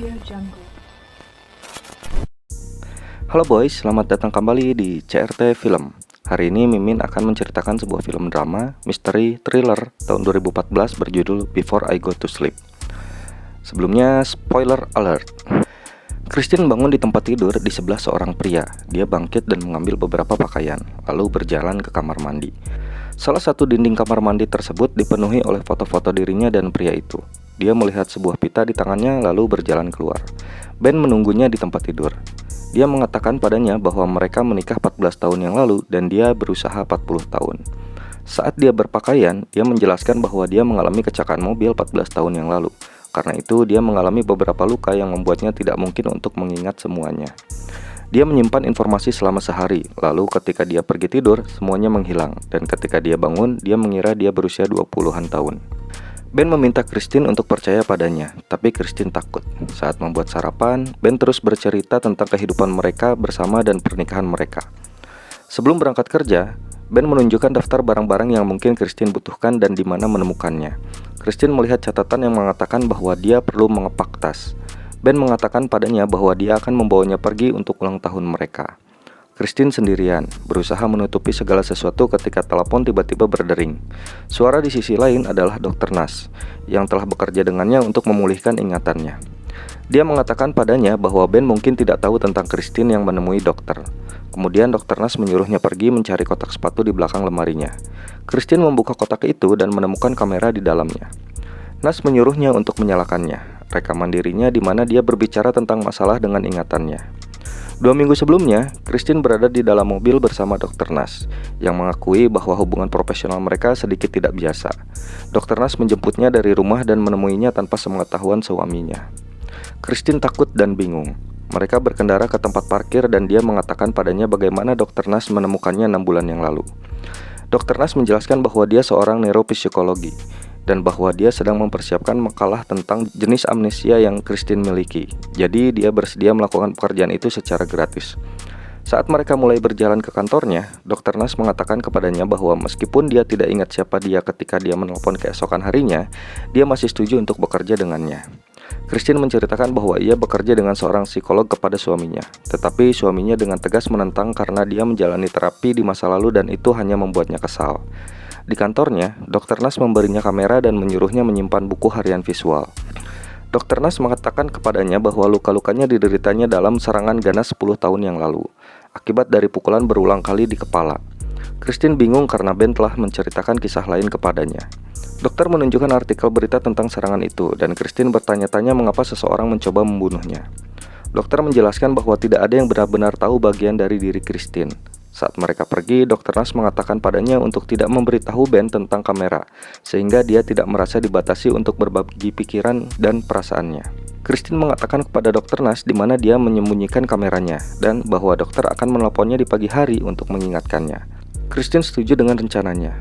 AudioJungle. Halo boys, selamat datang kembali di CRT Film. Hari ini Mimin akan menceritakan sebuah film drama, misteri, thriller tahun 2014 berjudul Before I Go to Sleep. Sebelumnya, spoiler alert. Christine bangun di tempat tidur di sebelah seorang pria. Dia bangkit dan mengambil beberapa pakaian, lalu berjalan ke kamar mandi. Salah satu dinding kamar mandi tersebut dipenuhi oleh foto-foto dirinya dan pria itu. Dia melihat sebuah pita di tangannya lalu berjalan keluar. Ben menunggunya di tempat tidur. Dia mengatakan padanya bahwa mereka menikah 14 tahun yang lalu dan dia berusaha 40 tahun. Saat dia berpakaian, dia menjelaskan bahwa dia mengalami kecelakaan mobil 14 tahun yang lalu. Karena itu, dia mengalami beberapa luka yang membuatnya tidak mungkin untuk mengingat semuanya. Dia menyimpan informasi selama sehari, lalu ketika dia pergi tidur, semuanya menghilang. Dan ketika dia bangun, dia mengira dia berusia 20-an tahun. Ben meminta Christine untuk percaya padanya, tapi Christine takut. Saat membuat sarapan, Ben terus bercerita tentang kehidupan mereka bersama dan pernikahan mereka. Sebelum berangkat kerja, Ben menunjukkan daftar barang-barang yang mungkin Christine butuhkan dan di mana menemukannya. Christine melihat catatan yang mengatakan bahwa dia perlu mengepak tas. Ben mengatakan padanya bahwa dia akan membawanya pergi untuk ulang tahun mereka. Christine sendirian, berusaha menutupi segala sesuatu ketika telepon tiba-tiba berdering. Suara di sisi lain adalah Dr. Nas, yang telah bekerja dengannya untuk memulihkan ingatannya. Dia mengatakan padanya bahwa Ben mungkin tidak tahu tentang Christine yang menemui dokter. Kemudian Dr. Nas menyuruhnya pergi mencari kotak sepatu di belakang lemarinya. Christine membuka kotak itu dan menemukan kamera di dalamnya. Nas menyuruhnya untuk menyalakannya, rekaman dirinya di mana dia berbicara tentang masalah dengan ingatannya. 2 minggu sebelumnya, Christine berada di dalam mobil bersama Dr. Nas, yang mengakui bahwa hubungan profesional mereka sedikit tidak biasa. Dr. Nas menjemputnya dari rumah dan menemuinya tanpa sepengetahuan suaminya. Christine takut dan bingung. Mereka berkendara ke tempat parkir dan dia mengatakan padanya bagaimana Dr. Nas menemukannya 6 bulan yang lalu. Dr. Nas menjelaskan bahwa dia seorang neuropsikologi dan bahwa dia sedang mempersiapkan makalah tentang jenis amnesia yang Christine miliki. Jadi dia bersedia melakukan pekerjaan itu secara gratis. Saat mereka mulai berjalan ke kantornya, Dr. Nas mengatakan kepadanya bahwa meskipun dia tidak ingat siapa dia ketika dia menelpon keesokan harinya, dia masih setuju untuk bekerja dengannya. Christine menceritakan bahwa ia bekerja dengan seorang psikolog kepada suaminya, tetapi suaminya dengan tegas menentang karena dia menjalani terapi di masa lalu dan itu hanya membuatnya kesal. Di kantornya, Dr. Nas memberinya kamera dan menyuruhnya menyimpan buku harian visual. Dr. Nas mengatakan kepadanya bahwa luka-lukanya dideritanya dalam serangan ganas 10 tahun yang lalu, akibat dari pukulan berulang kali di kepala. Christine bingung karena Ben telah menceritakan kisah lain kepadanya. Dokter menunjukkan artikel berita tentang serangan itu, dan Christine bertanya-tanya mengapa seseorang mencoba membunuhnya. Dokter menjelaskan bahwa tidak ada yang benar-benar tahu bagian dari diri Christine. Saat mereka pergi, Dr. Nas mengatakan padanya untuk tidak memberitahu Ben tentang kamera, sehingga dia tidak merasa dibatasi untuk berbagi pikiran dan perasaannya. Christine mengatakan kepada Dr. Nas di mana dia menyembunyikan kameranya, dan bahwa dokter akan menelponnya di pagi hari untuk mengingatkannya. Christine setuju dengan rencananya.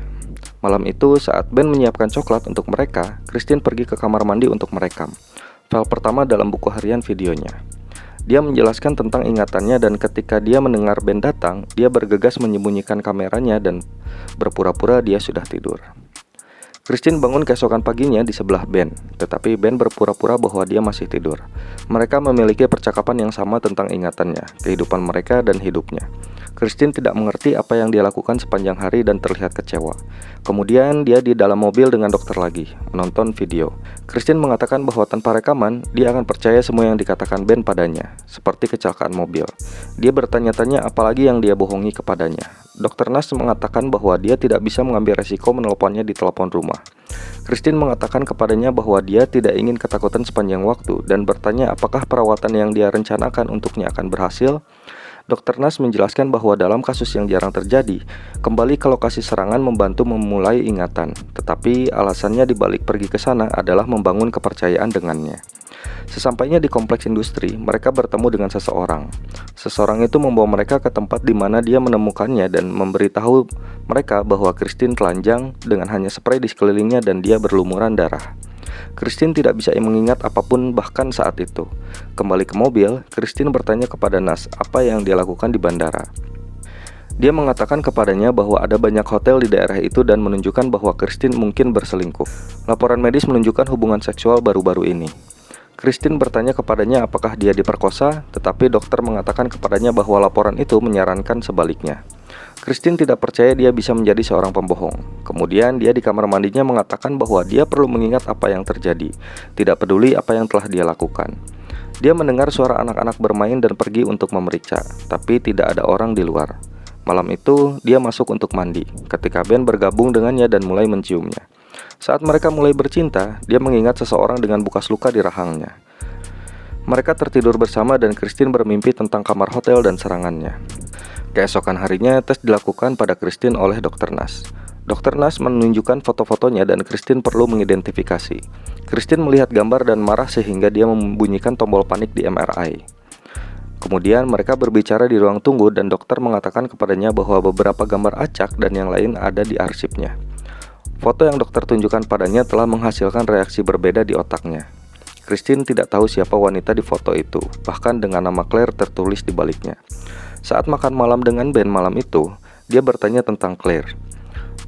Malam itu, saat Ben menyiapkan coklat untuk mereka, Christine pergi ke kamar mandi untuk merekam file pertama dalam buku harian videonya. Dia menjelaskan tentang ingatannya dan ketika dia mendengar Ben datang, dia bergegas menyembunyikan kameranya dan berpura-pura dia sudah tidur. Christine bangun keesokan paginya di sebelah Ben, tetapi Ben berpura-pura bahwa dia masih tidur. Mereka memiliki percakapan yang sama tentang ingatannya, kehidupan mereka dan hidupnya. Christine tidak mengerti apa yang dia lakukan sepanjang hari dan terlihat kecewa. Kemudian dia di dalam mobil dengan dokter lagi, menonton video. Christine mengatakan bahwa tanpa rekaman, dia akan percaya semua yang dikatakan Ben padanya, seperti kecelakaan mobil. Dia bertanya-tanya apalagi yang dia bohongi kepadanya. Dr. Nas mengatakan bahwa dia tidak bisa mengambil resiko menelponnya di telepon rumah. Christine mengatakan kepadanya bahwa dia tidak ingin ketakutan sepanjang waktu dan bertanya apakah perawatan yang dia rencanakan untuknya akan berhasil. Dr. Nas menjelaskan bahwa dalam kasus yang jarang terjadi, kembali ke lokasi serangan membantu memulai ingatan, tetapi alasannya dibalik pergi ke sana adalah membangun kepercayaan dengannya. Sesampainya di kompleks industri, mereka bertemu dengan seseorang. Seseorang itu membawa mereka ke tempat di mana dia menemukannya dan memberitahu mereka bahwa Christine telanjang dengan hanya spray di sekelilingnya dan dia berlumuran darah. Christine tidak bisa mengingat apapun bahkan saat itu. Kembali ke mobil, Christine bertanya kepada Nas apa yang dia lakukan di bandara. Dia mengatakan kepadanya bahwa ada banyak hotel di daerah itu dan menunjukkan bahwa Christine mungkin berselingkuh. Laporan medis menunjukkan hubungan seksual baru-baru ini. Christine bertanya kepadanya apakah dia diperkosa, tetapi dokter mengatakan kepadanya bahwa laporan itu menyarankan sebaliknya. Christine tidak percaya dia bisa menjadi seorang pembohong. Kemudian dia di kamar mandinya mengatakan bahwa dia perlu mengingat apa yang terjadi, tidak peduli apa yang telah dia lakukan. Dia mendengar suara anak-anak bermain dan pergi untuk memeriksa, tapi tidak ada orang di luar. Malam itu, dia masuk untuk mandi, ketika Ben bergabung dengannya dan mulai menciumnya. Saat mereka mulai bercinta, dia mengingat seseorang dengan bekas luka di rahangnya. Mereka tertidur bersama dan Christine bermimpi tentang kamar hotel dan serangannya. Keesokan harinya, tes dilakukan pada Christine oleh Dr. Nash. Dr. Nash menunjukkan foto-fotonya dan Christine perlu mengidentifikasi. Christine melihat gambar dan marah sehingga dia membunyikan tombol panik di MRI. Kemudian mereka berbicara di ruang tunggu dan dokter mengatakan kepadanya bahwa beberapa gambar acak dan yang lain ada di arsipnya. Foto yang dokter tunjukkan padanya telah menghasilkan reaksi berbeda di otaknya. Christine tidak tahu siapa wanita di foto itu, bahkan dengan nama Claire tertulis di baliknya. Saat makan malam dengan Ben malam itu, dia bertanya tentang Claire.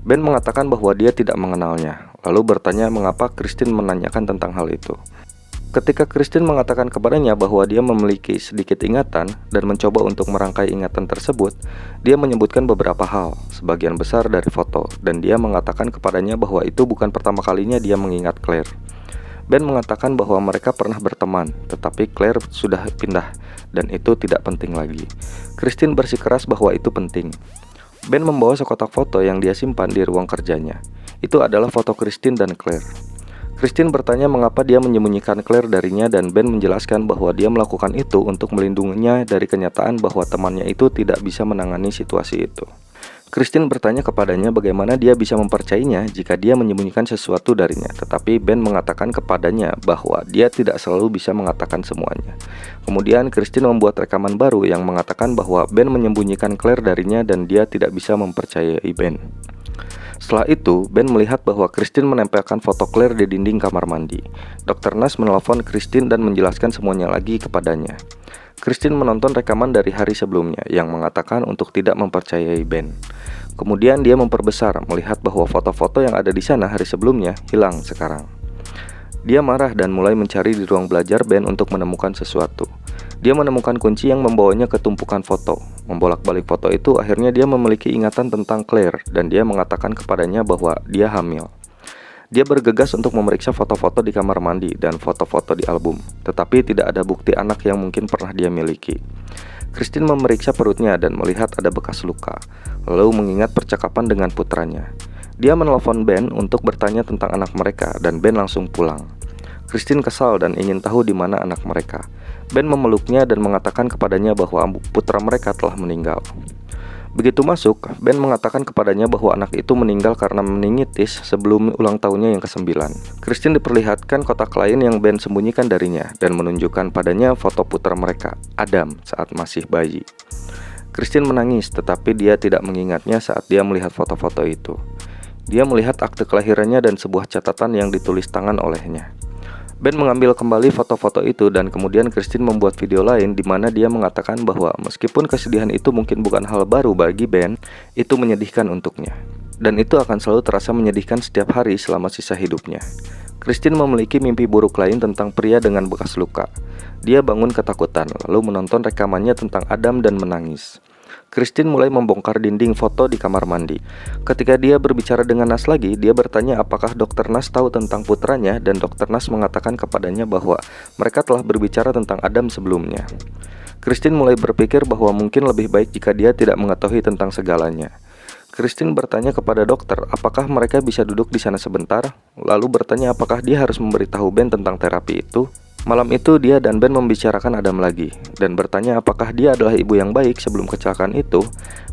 Ben mengatakan bahwa dia tidak mengenalnya, lalu bertanya mengapa Christine menanyakan tentang hal itu. Ketika Christine mengatakan kepadanya bahwa dia memiliki sedikit ingatan dan mencoba untuk merangkai ingatan tersebut, dia menyebutkan beberapa hal, sebagian besar dari foto, dan dia mengatakan kepadanya bahwa itu bukan pertama kalinya dia mengingat Claire. Ben mengatakan bahwa mereka pernah berteman, tetapi Claire sudah pindah, dan itu tidak penting lagi. Christine bersikeras bahwa itu penting. Ben membawa sekotak foto yang dia simpan di ruang kerjanya. Itu adalah foto Christine dan Claire. Christine bertanya mengapa dia menyembunyikan Claire darinya dan Ben menjelaskan bahwa dia melakukan itu untuk melindunginya dari kenyataan bahwa temannya itu tidak bisa menangani situasi itu. Christine bertanya kepadanya bagaimana dia bisa mempercayainya jika dia menyembunyikan sesuatu darinya, tetapi Ben mengatakan kepadanya bahwa dia tidak selalu bisa mengatakan semuanya. Kemudian Christine membuat rekaman baru yang mengatakan bahwa Ben menyembunyikan Claire darinya dan dia tidak bisa mempercayai Ben. Setelah itu, Ben melihat bahwa Christine menempelkan foto Claire di dinding kamar mandi. Dr. Nash menelpon Christine dan menjelaskan semuanya lagi kepadanya. Christine menonton rekaman dari hari sebelumnya yang mengatakan untuk tidak mempercayai Ben. Kemudian dia memperbesar melihat bahwa foto-foto yang ada di sana hari sebelumnya hilang sekarang. Dia marah dan mulai mencari di ruang belajar Ben untuk menemukan sesuatu. Dia menemukan kunci yang membawanya ke tumpukan foto. Membolak-balik foto itu, akhirnya dia memiliki ingatan tentang Claire dan dia mengatakan kepadanya bahwa dia hamil. Dia bergegas untuk memeriksa foto-foto di kamar mandi dan foto-foto di album, tetapi tidak ada bukti anak yang mungkin pernah dia miliki. Christine memeriksa perutnya dan melihat ada bekas luka, lalu mengingat percakapan dengan putranya. Dia menelpon Ben untuk bertanya tentang anak mereka dan Ben langsung pulang. Christine kesal dan ingin tahu di mana anak mereka. Ben memeluknya dan mengatakan kepadanya bahwa putra mereka telah meninggal. Begitu masuk, Ben mengatakan kepadanya bahwa anak itu meninggal karena meningitis sebelum ulang tahunnya yang ke-9. Christine diperlihatkan kotak lain yang Ben sembunyikan darinya dan menunjukkan padanya foto putra mereka, Adam, saat masih bayi. Christine menangis, tetapi dia tidak mengingatnya saat dia melihat foto-foto itu. Dia melihat akte kelahirannya dan sebuah catatan yang ditulis tangan olehnya. Ben mengambil kembali foto-foto itu dan kemudian Christine membuat video lain di mana dia mengatakan bahwa meskipun kesedihan itu mungkin bukan hal baru bagi Ben, itu menyedihkan untuknya. Dan itu akan selalu terasa menyedihkan setiap hari selama sisa hidupnya. Christine memiliki mimpi buruk lain tentang pria dengan bekas luka. Dia bangun ketakutan lalu menonton rekamannya tentang Adam dan menangis. Christine mulai membongkar dinding foto di kamar mandi. Ketika dia berbicara dengan Nash lagi, dia bertanya apakah Dr. Nash tahu tentang putranya dan Dr. Nash mengatakan kepadanya bahwa mereka telah berbicara tentang Adam sebelumnya. Christine mulai berpikir bahwa mungkin lebih baik jika dia tidak mengetahui tentang segalanya. Christine bertanya kepada dokter apakah mereka bisa duduk di sana sebentar, lalu bertanya apakah dia harus memberitahu Ben tentang terapi itu. Malam itu dia dan Ben membicarakan Adam lagi dan bertanya apakah dia adalah ibu yang baik sebelum kecelakaan itu.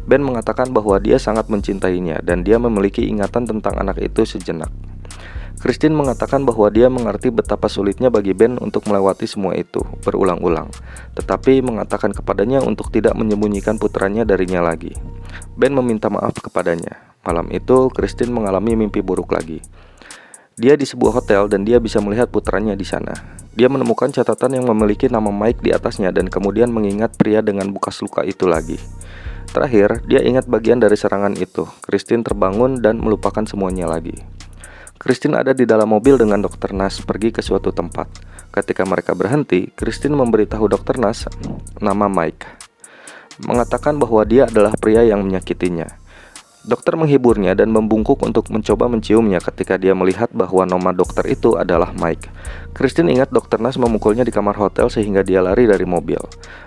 Ben mengatakan bahwa dia sangat mencintainya dan dia memiliki ingatan tentang anak itu sejenak. Christine mengatakan bahwa dia mengerti betapa sulitnya bagi Ben untuk melewati semua itu berulang-ulang, tetapi mengatakan kepadanya untuk tidak menyembunyikan putranya darinya lagi. Ben meminta maaf kepadanya. Malam itu Christine mengalami mimpi buruk lagi. Dia di sebuah hotel dan dia bisa melihat putranya di sana. Dia menemukan catatan yang memiliki nama Mike di atasnya dan kemudian mengingat pria dengan bekas luka itu lagi. Terakhir, dia ingat bagian dari serangan itu. Christine terbangun dan melupakan semuanya lagi. Christine ada di dalam mobil dengan Dr. Nash pergi ke suatu tempat. Ketika mereka berhenti, Christine memberitahu Dr. Nash nama Mike, mengatakan bahwa dia adalah pria yang menyakitinya. Dokter menghiburnya dan membungkuk untuk mencoba menciumnya ketika dia melihat bahwa nama dokter itu adalah Mike. Christine ingat Dr. Nash memukulnya di kamar hotel sehingga dia lari dari mobil.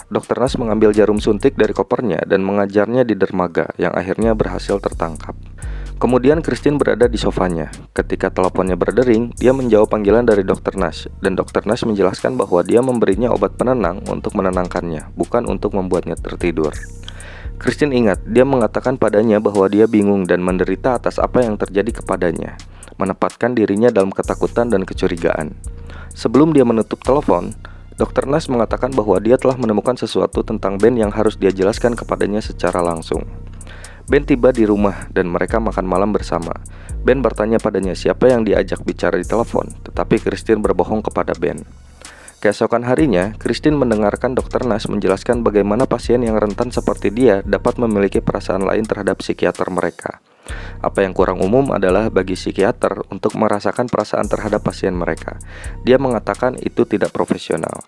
Dr. Nash mengambil jarum suntik dari kopernya dan mengajarnya di dermaga yang akhirnya berhasil tertangkap. Kemudian Christine berada di sofanya. Ketika teleponnya berdering, dia menjawab panggilan dari Dr. Nash dan Dr. Nash menjelaskan bahwa dia memberinya obat penenang untuk menenangkannya, bukan untuk membuatnya tertidur. Christine ingat, dia mengatakan padanya bahwa dia bingung dan menderita atas apa yang terjadi kepadanya, menempatkan dirinya dalam ketakutan dan kecurigaan. Sebelum dia menutup telepon, Dr. Nash mengatakan bahwa dia telah menemukan sesuatu tentang Ben yang harus dia jelaskan kepadanya secara langsung. Ben tiba di rumah dan mereka makan malam bersama. Ben bertanya padanya siapa yang diajak bicara di telepon, tetapi Christine berbohong kepada Ben. Keesokan harinya, Christine mendengarkan Dr. Nash menjelaskan bagaimana pasien yang rentan seperti dia dapat memiliki perasaan lain terhadap psikiater mereka. Apa yang kurang umum adalah bagi psikiater untuk merasakan perasaan terhadap pasien mereka. Dia mengatakan itu tidak profesional.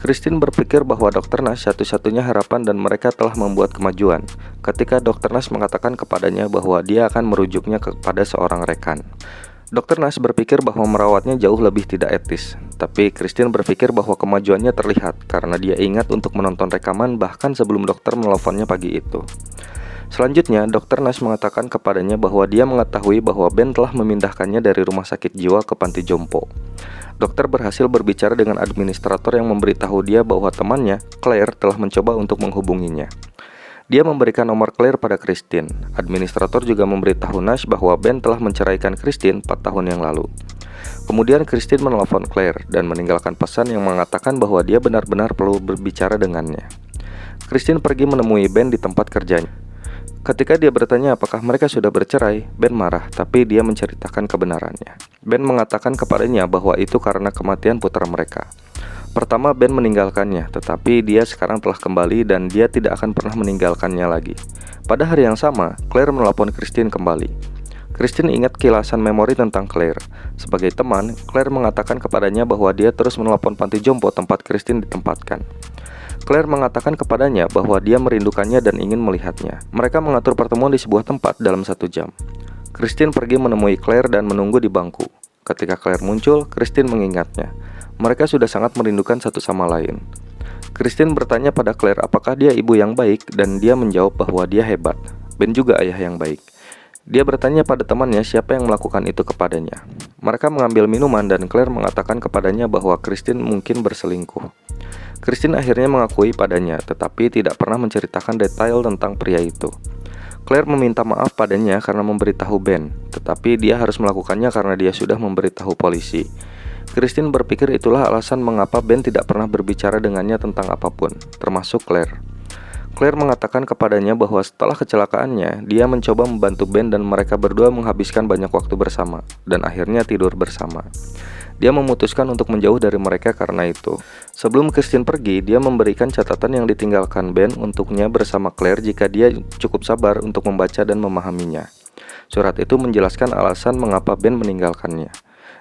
Christine berpikir bahwa Dr. Nash satu-satunya harapan dan mereka telah membuat kemajuan. Ketika Dr. Nash mengatakan kepadanya bahwa dia akan merujuknya kepada seorang rekan. Dr. Nash berpikir bahwa merawatnya jauh lebih tidak etis, tapi Christine berpikir bahwa kemajuannya terlihat karena dia ingat untuk menonton rekaman bahkan sebelum dokter menelponnya pagi itu. Selanjutnya, Dr. Nash mengatakan kepadanya bahwa dia mengetahui bahwa Ben telah memindahkannya dari rumah sakit jiwa ke panti jompo. Dokter berhasil berbicara dengan administrator yang memberitahu dia bahwa temannya, Claire, telah mencoba untuk menghubunginya. Dia memberikan nomor Claire pada Christine. Administrator juga memberitahu Nash bahwa Ben telah menceraikan Christine 4 tahun yang lalu. Kemudian Christine menelpon Claire dan meninggalkan pesan yang mengatakan bahwa dia benar-benar perlu berbicara dengannya. Christine pergi menemui Ben di tempat kerjanya. Ketika dia bertanya apakah mereka sudah bercerai, Ben marah, tapi dia menceritakan kebenarannya. Ben mengatakan kepadanya bahwa itu karena kematian putra mereka. Pertama, Ben meninggalkannya, tetapi dia sekarang telah kembali dan dia tidak akan pernah meninggalkannya lagi. Pada hari yang sama, Claire menelpon Christine kembali. Christine ingat kilasan memori tentang Claire. Sebagai teman, Claire mengatakan kepadanya bahwa dia terus menelpon panti jompo tempat Christine ditempatkan. Claire mengatakan kepadanya bahwa dia merindukannya dan ingin melihatnya. Mereka mengatur pertemuan di sebuah tempat dalam 1 jam. Christine pergi menemui Claire dan menunggu di bangku. Ketika Claire muncul, Christine mengingatnya. Mereka sudah sangat merindukan satu sama lain. Christine bertanya pada Claire apakah dia ibu yang baik dan dia menjawab bahwa dia hebat. Ben juga ayah yang baik. Dia bertanya pada temannya siapa yang melakukan itu kepadanya. Mereka mengambil minuman dan Claire mengatakan kepadanya bahwa Christine mungkin berselingkuh. Christine akhirnya mengakui padanya, tetapi tidak pernah menceritakan detail tentang pria itu. Claire meminta maaf padanya karena memberitahu Ben, tetapi dia harus melakukannya karena dia sudah memberitahu polisi. Christine berpikir itulah alasan mengapa Ben tidak pernah berbicara dengannya tentang apapun, termasuk Claire. Claire mengatakan kepadanya bahwa setelah kecelakaannya, dia mencoba membantu Ben dan mereka berdua menghabiskan banyak waktu bersama, dan akhirnya tidur bersama. Dia memutuskan untuk menjauh dari mereka karena itu. Sebelum Christine pergi, dia memberikan catatan yang ditinggalkan Ben untuknya bersama Claire jika dia cukup sabar untuk membaca dan memahaminya. Surat itu menjelaskan alasan mengapa Ben meninggalkannya.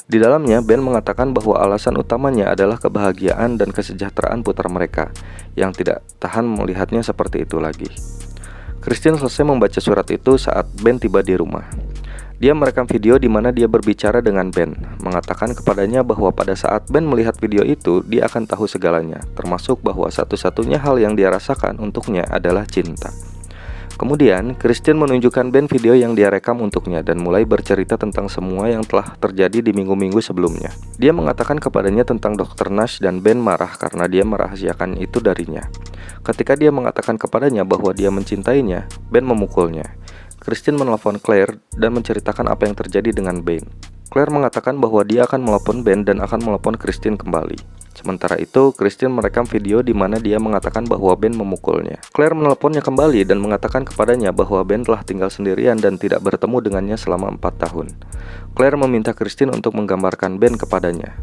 Di dalamnya, Ben mengatakan bahwa alasan utamanya adalah kebahagiaan dan kesejahteraan putra mereka, yang tidak tahan melihatnya seperti itu lagi. Christine selesai membaca surat itu saat Ben tiba di rumah. Dia merekam video di mana dia berbicara dengan Ben, mengatakan kepadanya bahwa pada saat Ben melihat video itu, dia akan tahu segalanya, termasuk bahwa satu-satunya hal yang dia rasakan untuknya adalah cinta. Kemudian, Christine menunjukkan Ben video yang dia rekam untuknya dan mulai bercerita tentang semua yang telah terjadi di minggu-minggu sebelumnya. Dia mengatakan kepadanya tentang Dr. Nash dan Ben marah karena dia merahasiakan itu darinya. Ketika dia mengatakan kepadanya bahwa dia mencintainya, Ben memukulnya. Christine menelpon Claire dan menceritakan apa yang terjadi dengan Ben. Claire mengatakan bahwa dia akan melepon Ben dan akan melepon Christine kembali. Sementara itu, Christine merekam video di mana dia mengatakan bahwa Ben memukulnya. Claire menelponnya kembali dan mengatakan kepadanya bahwa Ben telah tinggal sendirian dan tidak bertemu dengannya selama 4 tahun. Claire meminta Christine untuk menggambarkan Ben kepadanya.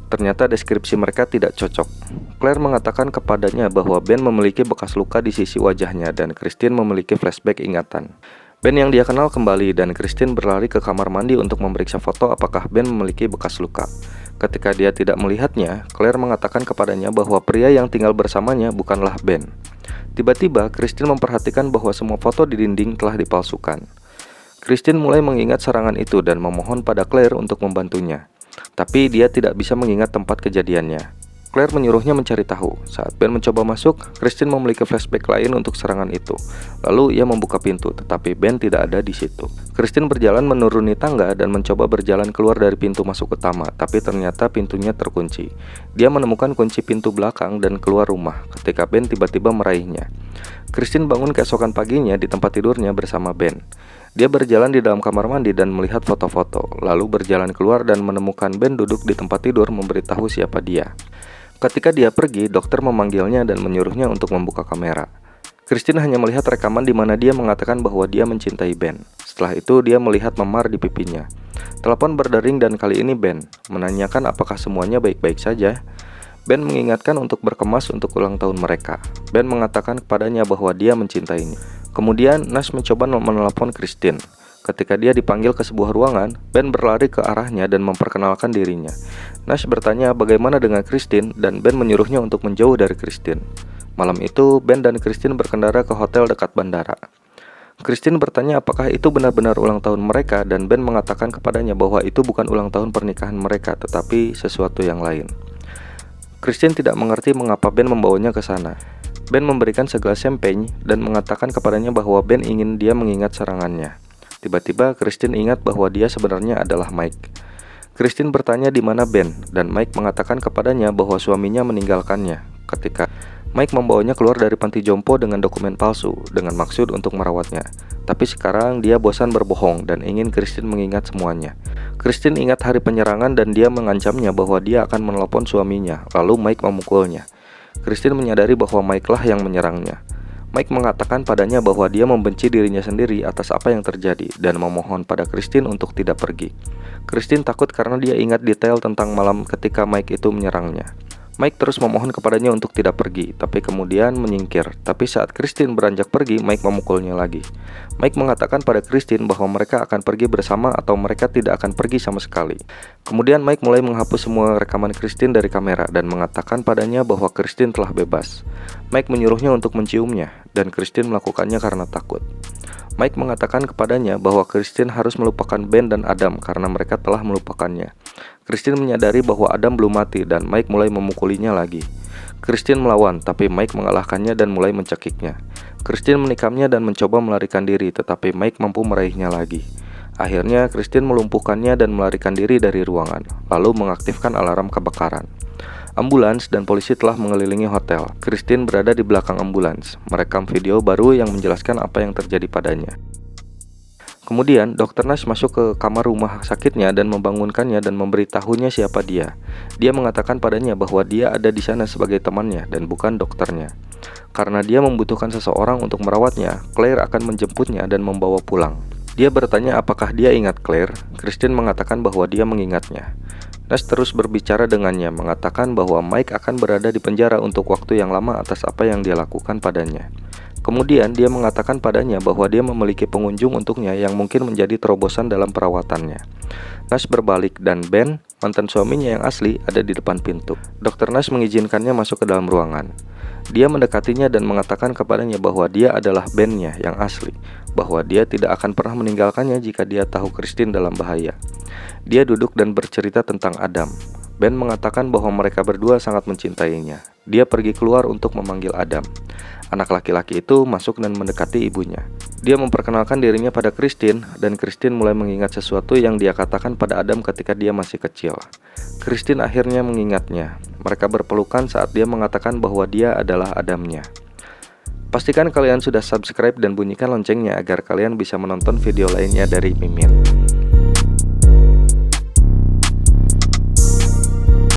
Ternyata deskripsi mereka tidak cocok. Claire mengatakan kepadanya bahwa Ben memiliki bekas luka di sisi wajahnya dan Christine memiliki flashback ingatan. Ben yang dia kenal kembali dan Christine berlari ke kamar mandi untuk memeriksa foto apakah Ben memiliki bekas luka. Ketika dia tidak melihatnya, Claire mengatakan kepadanya bahwa pria yang tinggal bersamanya bukanlah Ben. Tiba-tiba, Christine memperhatikan bahwa semua foto di dinding telah dipalsukan. Christine mulai mengingat serangan itu dan memohon pada Claire untuk membantunya. Tapi dia tidak bisa mengingat tempat kejadiannya. Claire menyuruhnya mencari tahu. Saat Ben mencoba masuk, Christine memiliki flashback lain untuk serangan itu. Lalu ia membuka pintu, tetapi Ben tidak ada di situ. Christine berjalan menuruni tangga dan mencoba berjalan keluar dari pintu masuk utama, tapi ternyata pintunya terkunci. Dia menemukan kunci pintu belakang dan keluar rumah ketika Ben tiba-tiba meraihnya. Christine bangun keesokan paginya di tempat tidurnya bersama Ben. Dia berjalan di dalam kamar mandi dan melihat foto-foto, lalu berjalan keluar dan menemukan Ben duduk di tempat tidur memberitahu siapa dia. Ketika dia pergi, dokter memanggilnya dan menyuruhnya untuk membuka kamera. Christine hanya melihat rekaman di mana dia mengatakan bahwa dia mencintai Ben. Setelah itu, dia melihat memar di pipinya. Telepon berdering dan kali ini Ben menanyakan apakah semuanya baik-baik saja. Ben mengingatkan untuk berkemas untuk ulang tahun mereka. Ben mengatakan kepadanya bahwa dia mencintainya. Kemudian, Nash mencoba menelepon Christine. Ketika dia dipanggil ke sebuah ruangan, Ben berlari ke arahnya dan memperkenalkan dirinya. Nash bertanya bagaimana dengan Christine dan Ben menyuruhnya untuk menjauh dari Christine. Malam itu, Ben dan Christine berkendara ke hotel dekat bandara. Christine bertanya apakah itu benar-benar ulang tahun mereka dan Ben mengatakan kepadanya bahwa itu bukan ulang tahun pernikahan mereka tetapi sesuatu yang lain. Christine tidak mengerti mengapa Ben membawanya ke sana. Ben memberikan segelas champagne dan mengatakan kepadanya bahwa Ben ingin dia mengingat serangannya. Tiba-tiba Christine ingat bahwa dia sebenarnya adalah Mike. Christine bertanya di mana Ben dan Mike mengatakan kepadanya bahwa suaminya meninggalkannya ketika Mike membawanya keluar dari panti jompo dengan dokumen palsu dengan maksud untuk merawatnya. Tapi sekarang dia bosan berbohong dan ingin Christine mengingat semuanya. Christine ingat hari penyerangan dan dia mengancamnya bahwa dia akan menelpon suaminya, lalu Mike memukulnya. Christine menyadari bahwa Mike lah yang menyerangnya. Mike mengatakan padanya bahwa dia membenci dirinya sendiri atas apa yang terjadi dan memohon pada Christine untuk tidak pergi. Christine takut karena dia ingat detail tentang malam ketika Mike itu menyerangnya. Mike terus memohon kepadanya untuk tidak pergi, tapi kemudian menyingkir. Tapi saat Christine beranjak pergi, Mike memukulnya lagi. Mike mengatakan pada Christine bahwa mereka akan pergi bersama atau mereka tidak akan pergi sama sekali. Kemudian Mike mulai menghapus semua rekaman Christine dari kamera dan mengatakan padanya bahwa Christine telah bebas. Mike menyuruhnya untuk menciumnya, dan Christine melakukannya karena takut. Mike mengatakan kepadanya bahwa Christine harus melupakan Ben dan Adam karena mereka telah melupakannya. Christine menyadari bahwa Adam belum mati dan Mike mulai memukulinya lagi. Christine melawan, tapi Mike mengalahkannya dan mulai mencekiknya. Christine menikamnya dan mencoba melarikan diri, tetapi Mike mampu meraihnya lagi. Akhirnya, Christine melumpuhkannya dan melarikan diri dari ruangan, lalu mengaktifkan alarm kebakaran. Ambulans dan polisi telah mengelilingi hotel. Christine berada di belakang ambulans, merekam video baru yang menjelaskan apa yang terjadi padanya. Kemudian, Dr. Nash masuk ke kamar rumah sakitnya dan membangunkannya dan memberitahunya siapa dia. Dia mengatakan padanya bahwa dia ada di sana sebagai temannya dan bukan dokternya. Karena dia membutuhkan seseorang untuk merawatnya, Claire akan menjemputnya dan membawa pulang. Dia bertanya apakah dia ingat Claire. Christine mengatakan bahwa dia mengingatnya. Nash terus berbicara dengannya, mengatakan bahwa Mike akan berada di penjara untuk waktu yang lama atas apa yang dia lakukan padanya. Kemudian dia mengatakan padanya bahwa dia memiliki pengunjung untuknya yang mungkin menjadi terobosan dalam perawatannya. Nash berbalik dan Ben, mantan suaminya yang asli, ada di depan pintu. Dr. Nash mengizinkannya masuk ke dalam ruangan. Dia mendekatinya dan mengatakan kepadanya bahwa dia adalah Ben-nya yang asli, bahwa dia tidak akan pernah meninggalkannya jika dia tahu Christine dalam bahaya. Dia duduk dan bercerita tentang Adam. Ben mengatakan bahwa mereka berdua sangat mencintainya. Dia pergi keluar untuk memanggil Adam. Anak laki-laki itu masuk dan mendekati ibunya. Dia memperkenalkan dirinya pada Christine, dan Christine mulai mengingat sesuatu yang dia katakan pada Adam ketika dia masih kecil. Christine akhirnya mengingatnya. Mereka berpelukan saat dia mengatakan bahwa dia adalah Adamnya. Pastikan kalian sudah subscribe dan bunyikan loncengnya agar kalian bisa menonton video lainnya dari Mimin.